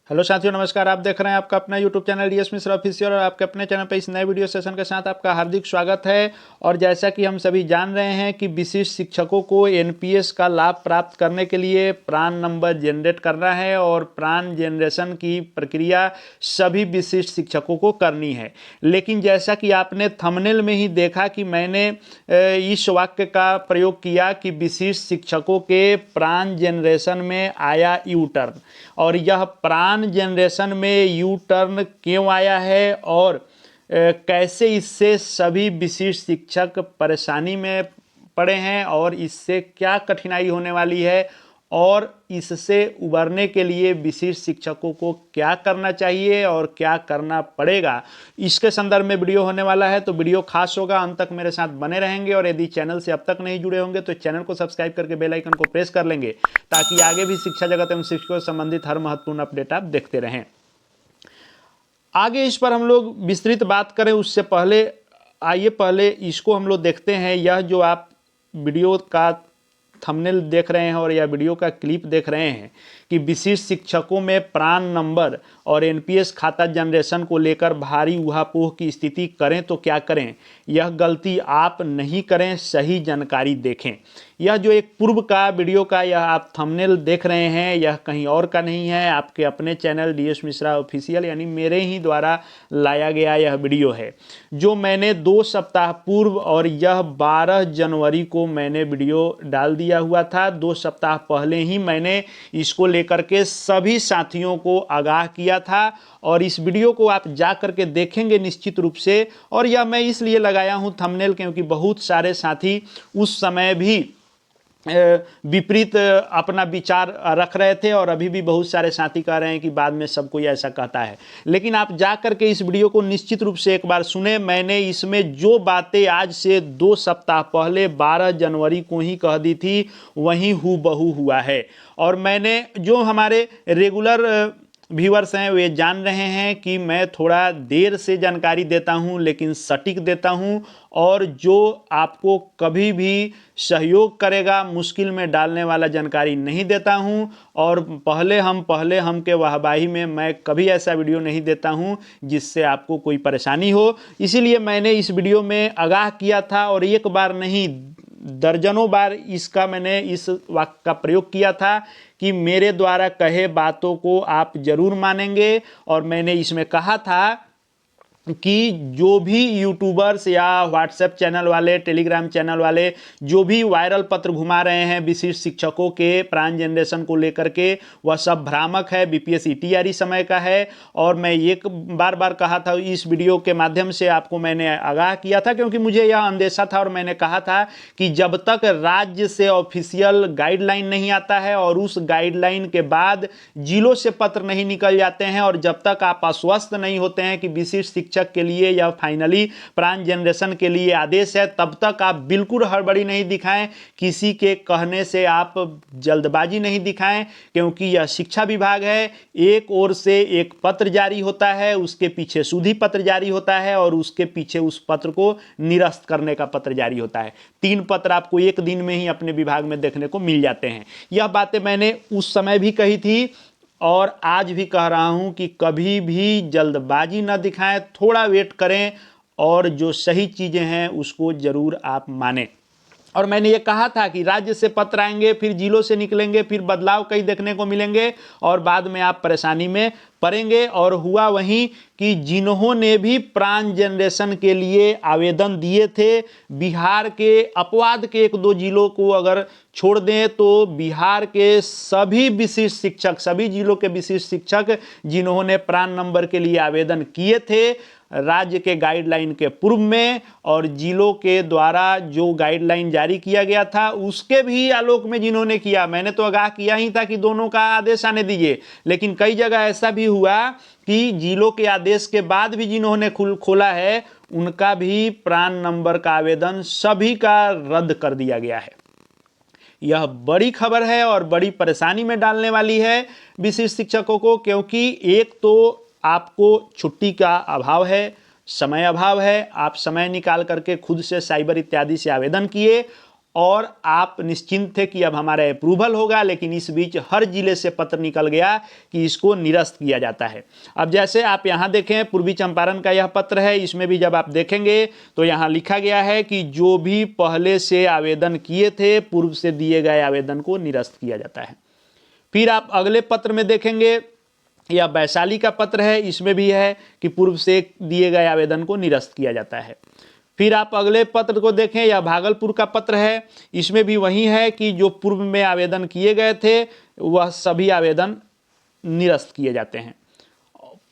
Hello साथियों, नमस्कार। आप देख रहे हैं आपका अपना YouTube channel DS Mishra official और आपके अपने चैनल पर इस नए वीडियो सेशन के साथ आपका हार्दिक स्वागत है। और जैसा कि हम सभी जान रहे हैं कि विशिष्ट शिक्षकों को एनपीएस का लाभ प्राप्त करने के लिए प्रान नंबर जनरेट करना है और प्रान जनरेशन की प्रक्रिया सभी विशिष्ट शिक्षकों को करनी है। लेकिन जैसा कि आपने थंबनेल में ही देखा कि मैंने इस वाक्य का प्रयोग किया कि विशिष्ट शिक्षकों के प्रान जनरेशन में आया यू टर्न, और यह प्रान जनरेशन में यू टर्न क्यों आया है और कैसे इससे सभी विशिष्ट शिक्षक परेशानी में पड़े हैं और इससे क्या कठिनाई होने वाली है और इससे उबरने के लिए विशिष्ट शिक्षकों को क्या करना चाहिए और क्या करना पड़ेगा, इसके संदर्भ में वीडियो होने वाला है। तो वीडियो खास होगा, अंत तक मेरे साथ बने रहेंगे। और यदि चैनल से अब तक नहीं जुड़े होंगे तो चैनल को सब्सक्राइब करके बेल आइकन को प्रेस कर लेंगे ताकि आगे भी शिक्षा जगत एवं शिक्षकों से संबंधित हर महत्वपूर्ण अपडेट आप देखते रहें। आगे इस पर हम लोग विस्तृत बात करें उससे पहले आइए पहले इसको हम लोग देखते हैं। यह जो आप वीडियो का थंबनेल देख रहे हैं और यह वीडियो का क्लिप देख रहे हैं कि विशिष्ट शिक्षकों में प्रान नंबर और एनपीएस खाता जनरेशन को लेकर भारी ऊहापोह की स्थिति करें तो क्या करें, यह गलती आप नहीं करें, सही जानकारी देखें। यह जो एक पूर्व का वीडियो का यह आप थंबनेल देख रहे हैं यह कहीं और का नहीं है, आपके अपने चैनल डीएस मिश्रा ऑफिशियल यानी मेरे ही द्वारा लाया गया यह वीडियो है जो मैंने 2 सप्ताह पूर्व, और यह 12 जनवरी को मैंने वीडियो डाल दिया हुआ था। 2 सप्ताह पहले ही मैंने इसको लेकर के सभी साथियों को आगाह किया था और इस वीडियो को आप जा करके देखेंगे निश्चित रूप से। और यह मैं इसलिए लगाया हूं थंबनेल क्योंकि बहुत सारे साथी उस समय भी विपरीत अपना विचार रख रहे थे और अभी भी बहुत सारे साथी कह रहे हैं कि बाद में सब कोई ऐसा कहता है। लेकिन आप जा करके इस वीडियो को निश्चित रूप से एक बार सुने। मैंने इसमें जो बातें आज से 2 सप्ताह पहले 12 जनवरी को ही कह दी थी वही हूबहू हुआ है। और मैंने जो हमारे रेगुलर व्यूअर्स हैं वे जान रहे हैं कि मैं थोड़ा देर से जानकारी देता हूं लेकिन सटीक देता हूं और जो आपको कभी भी सहयोग करेगा, मुश्किल में डालने वाला जानकारी नहीं देता हूं। और पहले हम के वाहवाही में मैं कभी ऐसा वीडियो नहीं देता हूं जिससे आपको कोई परेशानी हो। इसीलिए मैंने इस वीडियो में आगाह किया था और एक बार नहीं दर्जनों बार इसका मैंने इस वाक्य का प्रयोग किया था कि मेरे द्वारा कहे बातों को आप जरूर मानेंगे। और मैंने इसमें कहा था कि जो भी यूट्यूबर्स या व्हाट्सएप चैनल वाले, टेलीग्राम चैनल वाले जो भी वायरल पत्र घुमा रहे हैं विशिष्ट शिक्षकों के प्राण जनरेशन को लेकर के, वह सब भ्रामक है, बीपीएससी तैयारी समय का है। और मैं एक बार बार कहा था इस वीडियो के माध्यम से आपको मैंने आगाह किया था क्योंकि मुझे यह अंदेशा था और मैंने कहा था कि जब तक राज्य से ऑफिशियल गाइडलाइन नहीं आता है और उस गाइडलाइन के बाद जिलों से पत्र नहीं निकल जाते हैं और जब तक आप आश्वस्त नहीं होते हैं कि विशिष्ट शिक्षक के लिए या फाइनली प्राण जनरेशन के लिए आदेश है, तब तक आप बिल्कुल हड़बड़ी नहीं दिखाएं, किसी के कहने से आप जल्दबाजी नहीं दिखाएं। क्योंकि यह शिक्षा विभाग है, एक ओर से एक पत्र जारी होता है, उसके पीछे सुधी पत्र जारी होता है और उसके पीछे उस पत्र को निरस्त करने का पत्र जारी होता है। 3 पत्र आपको एक दिन में ही अपने विभाग में देखने को मिल जाते हैं। यह बातें मैंने उस समय भी कही थी और आज भी कह रहा हूं कि कभी भी जल्दबाजी न दिखाएं, थोड़ा वेट करें और जो सही चीज़ें हैं उसको ज़रूर आप मानें। और मैंने ये कहा था कि राज्य से पत्र आएंगे, फिर जिलों से निकलेंगे, फिर बदलाव कई देखने को मिलेंगे और बाद में आप परेशानी में पड़ेंगे। और हुआ वहीं कि जिन्होंने भी प्राण जनरेशन के लिए आवेदन दिए थे, बिहार के अपवाद के 1-2 जिलों को अगर छोड़ दें तो बिहार के सभी विशिष्ट शिक्षक, सभी जिलों के विशिष्ट शिक्षक जिन्होंने प्राण नंबर के लिए आवेदन किए थे राज्य के गाइडलाइन के पूर्व में और जिलों के द्वारा जो गाइडलाइन जारी किया गया था उसके भी आलोक में जिन्होंने किया, मैंने तो आगाह किया ही था कि दोनों का आदेश आने दीजिए, लेकिन कई जगह ऐसा भी हुआ कि जिलों के आदेश के बाद भी जिन्होंने खोला है उनका भी प्राण नंबर का आवेदन सभी का रद्द कर दिया गया है। यह बड़ी खबर है और बड़ी परेशानी में डालने वाली है विशिष्ट शिक्षकों को, क्योंकि एक तो आपको छुट्टी का अभाव है, समय अभाव है, आप समय निकाल करके खुद से साइबर इत्यादि से आवेदन किए और आप निश्चिंत थे कि अब हमारा अप्रूवल होगा, लेकिन इस बीच हर जिले से पत्र निकल गया कि इसको निरस्त किया जाता है। अब जैसे आप यहाँ देखें, पूर्वी चंपारण का यह पत्र है, इसमें भी जब आप देखेंगे तो यहाँ लिखा गया है कि जो भी पहले से आवेदन किए थे, पूर्व से दिए गए आवेदन को निरस्त किया जाता है। फिर आप अगले पत्र में देखेंगे, यह वैशाली का पत्र है, इसमें भी है कि पूर्व से दिए गए आवेदन को निरस्त किया जाता है। फिर आप अगले पत्र को देखें, यह भागलपुर का पत्र है, इसमें भी वही है कि जो पूर्व में आवेदन किए गए थे वह सभी आवेदन निरस्त किए जाते हैं।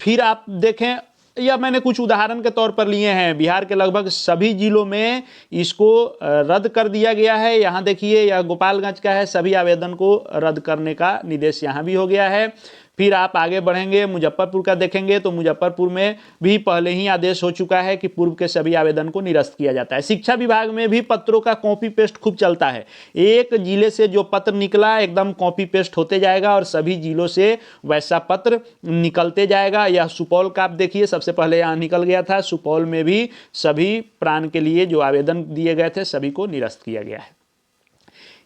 फिर आप देखें, यह मैंने कुछ उदाहरण के तौर पर लिए हैं, बिहार के लगभग सभी जिलों में इसको रद्द कर दिया गया है। यहाँ देखिए, यह गोपालगंज का है, सभी आवेदन को रद्द करने का निर्देश यहाँ भी हो गया है। फिर आप आगे बढ़ेंगे, मुजफ्फरपुर का देखेंगे तो मुजफ्फरपुर में भी पहले ही आदेश हो चुका है कि पूर्व के सभी आवेदन को निरस्त किया जाता है। शिक्षा विभाग में भी पत्रों का कॉपी पेस्ट खूब चलता है, एक जिले से जो पत्र निकला एकदम कॉपी पेस्ट होते जाएगा और सभी जिलों से वैसा पत्र निकलते जाएगा। यह सुपौल का आप देखिए, सबसे पहले यहाँ निकल गया था, सुपौल में भी सभी प्राण के लिए जो आवेदन दिए गए थे सभी को निरस्त किया गया है।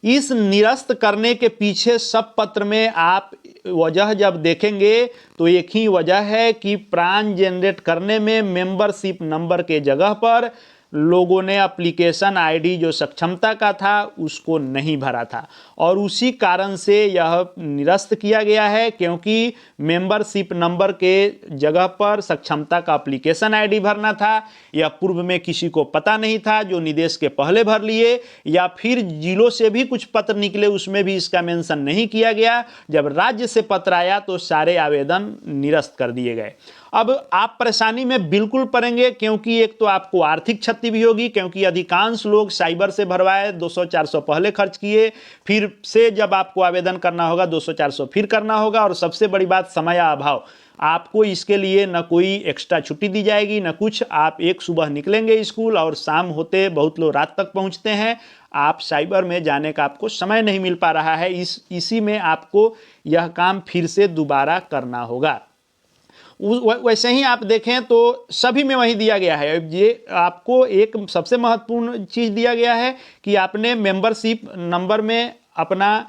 इस निरस्त करने के पीछे सब पत्र में आप वजह जब देखेंगे तो एक ही वजह है कि प्राण जनरेट करने में मेंबरशिप नंबर के जगह पर लोगों ने एप्लीकेशन आईडी जो सक्षमता का था उसको नहीं भरा था और उसी कारण से यह निरस्त किया गया है, क्योंकि मेंबरशिप नंबर के जगह पर सक्षमता का एप्लीकेशन आईडी भरना था। यह पूर्व में किसी को पता नहीं था, जो निर्देश के पहले भर लिए, या फिर जिलों से भी कुछ पत्र निकले उसमें भी इसका मेंशन नहीं किया गया। जब राज्य से पत्र आया तो सारे आवेदन निरस्त कर दिए गए। अब आप परेशानी में बिल्कुल पड़ेंगे, क्योंकि एक तो आपको आर्थिक क्षति भी होगी, क्योंकि अधिकांश लोग साइबर से भरवाए, 200-400 पहले खर्च किए, फिर से जब आपको आवेदन करना होगा 200-400 फिर करना होगा, और सबसे बड़ी बात समय अभाव। आपको इसके लिए न कोई एक्स्ट्रा छुट्टी दी जाएगी न कुछ। आप एक सुबह निकलेंगे स्कूल और शाम होते बहुत लोग रात तक पहुंचते हैं, आप साइबर में जाने का आपको समय नहीं मिल पा रहा है। इसी में आपको यह काम फिर से दोबारा करना होगा। वैसे ही आप देखें तो सभी में वही दिया गया है। ये आपको एक सबसे महत्वपूर्ण चीज़ दिया गया है कि आपने मेंबरशिप नंबर में अपना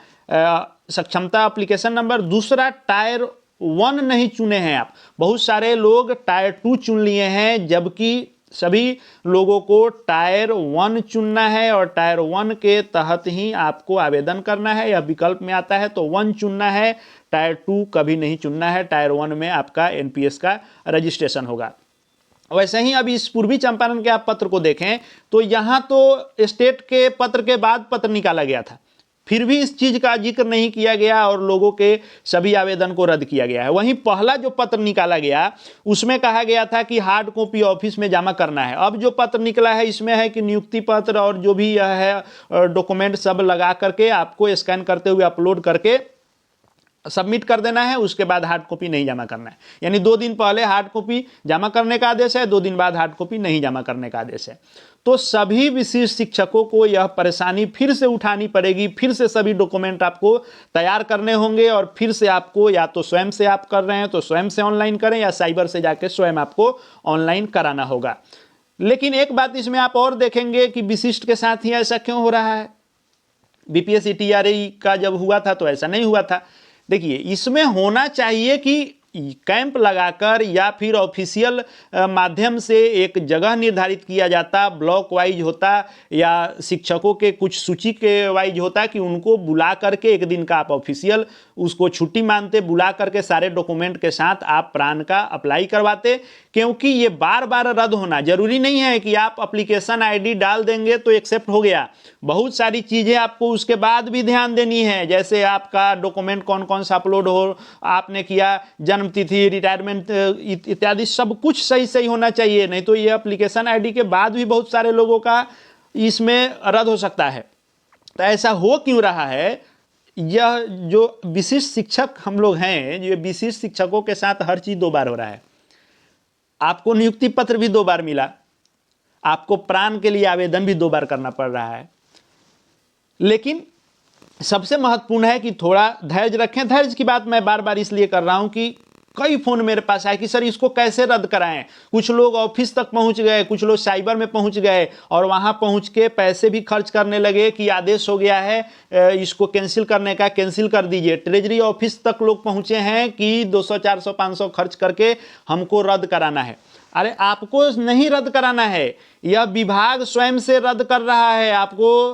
सक्षमता एप्लीकेशन नंबर, दूसरा टायर 1 नहीं चुने हैं आप। बहुत सारे लोग टायर 2 चुन लिए हैं, जबकि सभी लोगों को टायर 1 चुनना है और टायर 1 के तहत ही आपको आवेदन करना है। यह विकल्प में आता है तो 1 चुनना है, टायर 2 कभी नहीं चुनना है। टायर 1 में आपका एनपीएस का रजिस्ट्रेशन होगा। वैसे ही अभी इस पूर्वी चंपारण के आप पत्र को देखें तो यहाँ तो स्टेट के पत्र के बाद पत्र निकाला गया था, फिर भी इस चीज़ का जिक्र नहीं किया गया और लोगों के सभी आवेदन को रद्द किया गया है। वहीं पहला जो पत्र निकाला गया उसमें कहा गया था कि हार्ड कॉपी ऑफिस में जमा करना है। अब जो पत्र निकला है इसमें है कि नियुक्ति पत्र और जो भी यह है डॉक्यूमेंट सब लगा करके आपको स्कैन करते हुए अपलोड करके सबमिट कर देना है, उसके बाद हार्ड कॉपी नहीं जमा करना है। यानी 2 दिन पहले हार्ड कॉपी जमा करने का आदेश है, 2 दिन बाद हार्ड कॉपी नहीं जमा करने का आदेश है। तो सभी विशिष्ट शिक्षकों को यह परेशानी फिर से उठानी पड़ेगी, फिर से सभी डॉक्यूमेंट आपको तैयार करने होंगे और फिर से आपको या तो स्वयं से आप कर रहे हैं तो स्वयं से ऑनलाइन करें या साइबर से जाके स्वयं आपको ऑनलाइन कराना होगा। लेकिन एक बात इसमें आप और देखेंगे कि विशिष्ट के साथ ही ऐसा क्यों हो रहा है। बीपीएससी टीआरई का जब हुआ था तो ऐसा नहीं हुआ था। देखिए, इसमें होना चाहिए कि कैंप लगाकर या फिर ऑफिशियल माध्यम से एक जगह निर्धारित किया जाता, ब्लॉक वाइज होता या शिक्षकों के कुछ सूची के वाइज होता कि उनको बुला करके एक दिन का आप ऑफिशियल उसको छुट्टी मानते, बुला करके सारे डॉक्यूमेंट के साथ आप प्राण का अप्लाई करवाते। क्योंकि ये बार बार रद्द होना जरूरी नहीं है कि आप एप्लीकेशन आईडी डाल देंगे तो एक्सेप्ट हो गया। बहुत सारी चीज़ें आपको उसके बाद भी ध्यान देनी है, जैसे आपका डॉक्यूमेंट कौन कौन सा अपलोड हो आपने किया, जन्म तिथि, रिटायरमेंट इत्यादि सब कुछ सही सही होना चाहिए। नहीं तो ये एप्लीकेशन आईडी के बाद भी बहुत सारे लोगों का इसमें रद्द हो सकता है। तो ऐसा हो क्यों रहा है? यह जो विशिष्ट शिक्षक हम लोग हैं, ये विशिष्ट शिक्षकों के साथ हर चीज़ 2 बार हो रहा है। आपको नियुक्ति पत्र भी 2 बार मिला, आपको प्राण के लिए आवेदन भी 2 बार करना पड़ रहा है। लेकिन सबसे महत्वपूर्ण है कि थोड़ा धैर्य रखें। धैर्य की बात मैं बार बार इसलिए कर रहा हूं कि कई फ़ोन मेरे पास आए कि सर इसको कैसे रद्द कराएं। कुछ लोग ऑफिस तक पहुंच गए, कुछ लोग साइबर में पहुंच गए और वहां पहुंच के पैसे भी खर्च करने लगे कि आदेश हो गया है इसको कैंसिल करने का, कैंसिल कर दीजिए। ट्रेजरी ऑफिस तक लोग पहुंचे हैं कि 200 400 500 खर्च करके हमको रद्द कराना है। अरे आपको नहीं रद्द कराना है, यह विभाग स्वयं से रद्द कर रहा है, आपको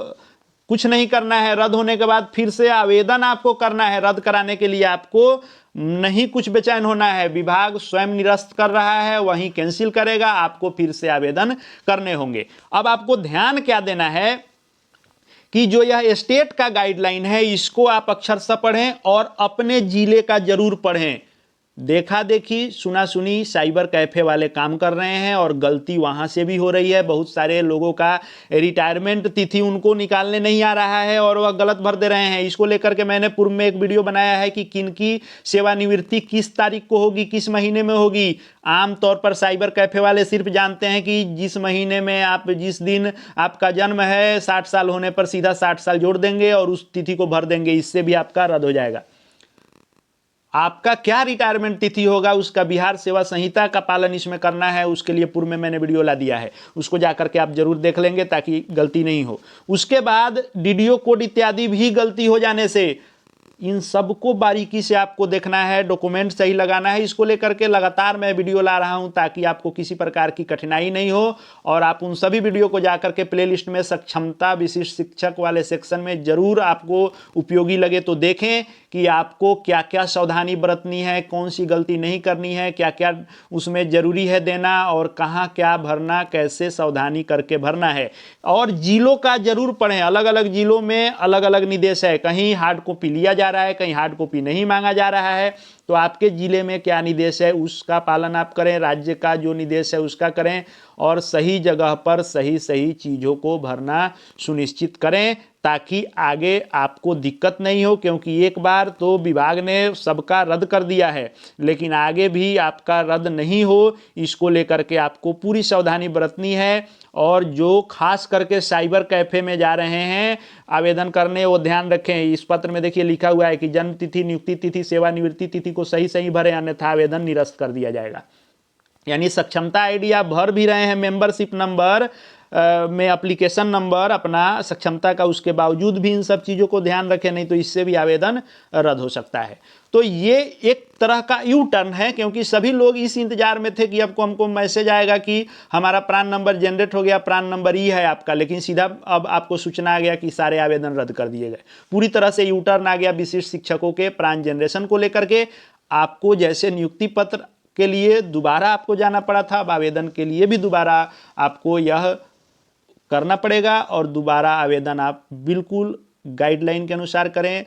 कुछ नहीं करना है। रद्द होने के बाद फिर से आवेदन आपको करना है। रद्द कराने के लिए आपको नहीं कुछ बेचैन होना है, विभाग स्वयं निरस्त कर रहा है, वहीं कैंसिल करेगा, आपको फिर से आवेदन करने होंगे। अब आपको ध्यान क्या देना है कि जो यह स्टेट का गाइडलाइन है इसको आप अक्षरशः पढ़ें और अपने जिले का जरूर पढ़ें। देखा देखी सुना सुनी साइबर कैफे वाले काम कर रहे हैं और गलती वहां से भी हो रही है। बहुत सारे लोगों का रिटायरमेंट तिथि उनको निकालने नहीं आ रहा है और वह गलत भर दे रहे हैं। इसको लेकर के मैंने पूर्व में एक वीडियो बनाया है कि किनकी सेवानिवृत्ति किस तारीख को होगी, किस महीने में होगी। आमतौर पर साइबर कैफे वाले सिर्फ जानते हैं कि जिस महीने में आप, जिस दिन आपका जन्म है, 60 साल होने पर सीधा 60 साल जोड़ देंगे और उस तिथि को भर देंगे, इससे भी आपका रद्द हो जाएगा। आपका क्या रिटायरमेंट तिथि होगा उसका बिहार सेवा संहिता का पालन इसमें करना है। उसके लिए पूर्व में मैंने वीडियो ला दिया है, उसको जाकर के आप जरूर देख लेंगे ताकि गलती नहीं हो। उसके बाद डीडीओ कोड इत्यादि भी गलती हो जाने से इन सबको बारीकी से आपको देखना है, डॉक्यूमेंट सही लगाना है। इसको लेकर के लगातार मैं वीडियो ला रहा हूं ताकि आपको किसी प्रकार की कठिनाई नहीं हो और आप उन सभी वीडियो को जाकर के प्लेलिस्ट में सक्षमता विशिष्ट शिक्षक वाले सेक्शन में जरूर आपको उपयोगी लगे तो देखें कि आपको क्या क्या सावधानी बरतनी है, कौन सी गलती नहीं करनी है, क्या क्या उसमें जरूरी है देना और कहाँ क्या भरना, कैसे सावधानी करके भरना है। और जिलों का जरूर पढ़ें, अलग अलग जिलों में अलग अलग निर्देश है। कहीं हार्ड कॉपी लिया जा रहा है, कहीं हार्ड कॉपी नहीं मांगा जा रहा है। तो आपके जिले में क्या निर्देश है उसका पालन आप करें, राज्य का जो निर्देश है उसका करें और सही जगह पर सही सही चीज़ों को भरना सुनिश्चित करें ताकि आगे आपको दिक्कत नहीं हो। क्योंकि एक बार तो विभाग ने सबका रद्द कर दिया है, लेकिन आगे भी आपका रद्द नहीं हो इसको लेकर के आपको पूरी सावधानी बरतनी है। और जो खास करके साइबर कैफे में जा रहे हैं आवेदन करने वो ध्यान रखें। इस पत्र में देखिए लिखा हुआ है कि जन्म तिथि, नियुक्ति तिथि, सेवानिवृत्ति तिथि को सही सही भरें अन्यथा आवेदन निरस्त कर दिया जाएगा। यानी सक्षमता आईडी आप भर भी रहे हैं, मेंबरशिप नंबर में एप्लीकेशन नंबर अपना सक्षमता का, उसके बावजूद भी इन सब चीज़ों को ध्यान रखें, नहीं तो इससे भी आवेदन रद्द हो सकता है। तो ये एक तरह का यू टर्न है क्योंकि सभी लोग इस इंतजार में थे कि आपको हमको मैसेज आएगा कि हमारा प्रान नंबर जनरेट हो गया, प्रान नंबर ये है आपका, लेकिन सीधा अब आपको सूचना आ गया कि सारे आवेदन रद्द कर दिए गए। पूरी तरह से यू टर्न आ गया विशिष्ट शिक्षकों के प्रान जनरेशन को लेकर के। आपको जैसे नियुक्ति पत्र के लिए दोबारा आपको जाना पड़ा था, अब आवेदन के लिए भी दोबारा आपको यह करना पड़ेगा और दोबारा आवेदन आप बिल्कुल गाइडलाइन के अनुसार करें।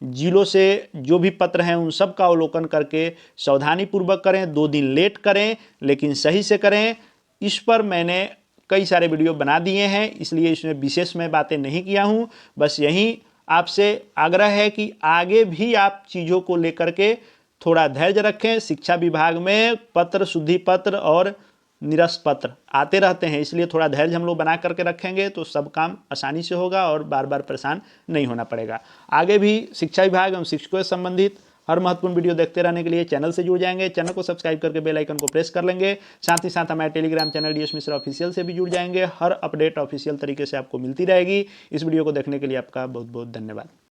जिलों से जो भी पत्र हैं उन सब का अवलोकन करके सावधानीपूर्वक करें, 2 दिन लेट करें लेकिन सही से करें। इस पर मैंने कई सारे वीडियो बना दिए हैं, इसलिए इसमें विशेष मैं बातें नहीं किया हूँ। बस यही आपसे आग्रह है कि आगे भी आप चीज़ों को लेकर के थोड़ा धैर्य रखें। शिक्षा विभाग में पत्र, शुद्धि पत्र और निरस्त पत्र आते रहते हैं, इसलिए थोड़ा धैर्य हम लोग बना करके रखेंगे तो सब काम आसानी से होगा और बार बार परेशान नहीं होना पड़ेगा। आगे भी शिक्षा विभाग एवं शिक्षकों से संबंधित हर महत्वपूर्ण वीडियो देखते रहने के लिए चैनल से जुड़ जाएंगे। चैनल को सब्सक्राइब करके बेल आइकन को प्रेस कर लेंगे। साथ ही साथ हमारे Telegram channel DS Mishra official से भी जुड़ जाएंगे। हर अपडेट ऑफिशियल तरीके से आपको मिलती रहेगी। इस वीडियो को देखने के लिए आपका बहुत बहुत धन्यवाद।